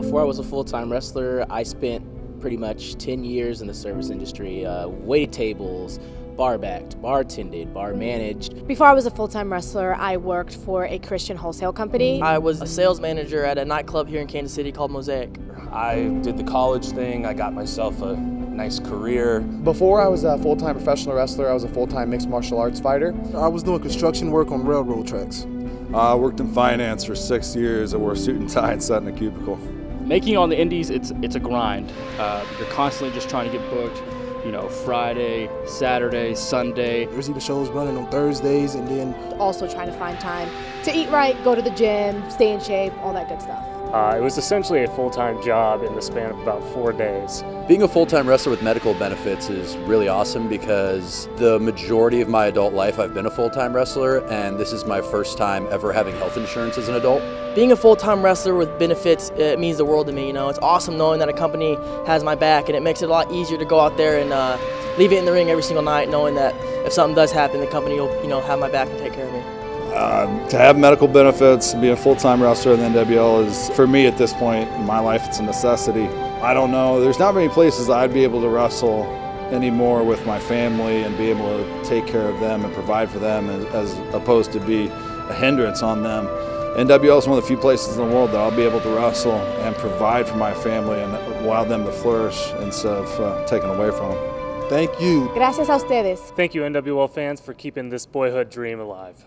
Before I was a full-time wrestler, I spent pretty much 10 years in the service industry, waited tables, bar backed, bartended, bar managed. Before I was a full-time wrestler, I worked for a Christian wholesale company. I was a sales manager at a nightclub here in Kansas City called Mosaic. I did the college thing. I got myself a nice career. Before I was a full-time professional wrestler, I was a full-time mixed martial arts fighter. I was doing construction work on railroad tracks. I worked in finance for 6 years. I wore a suit and tie and sat in a cubicle. Making on the indies, it's a grind. You're constantly just trying to get booked, you know, Friday, Saturday, Sunday. There's even shows running on Thursdays, and then Also trying to find time to eat right, go to the gym, stay in shape, all that good stuff. It was essentially a full-time job in the span of about 4 days. Being a full-time wrestler with medical benefits is really awesome because the majority of my adult life I've been a full-time wrestler, and this is my first time ever having health insurance as an adult. Being a full-time wrestler with benefits, it means the world to me. You know, it's awesome knowing that a company has my back, and it makes it a lot easier to go out there and leave it in the ring every single night, knowing that if something does happen, the company will, you know, have my back and take care of me. To have medical benefits, being a full-time wrestler in the NWL is, for me at this point in my life, it's a necessity. I don't know, there's not many places I'd be able to wrestle anymore with my family and be able to take care of them and provide for them as opposed to be a hindrance on them. NWL is one of the few places in the world that I'll be able to wrestle and provide for my family and allow them to flourish instead of taken away from them. thank you. Gracias a ustedes. Thank you, NWL fans, for keeping this boyhood dream alive.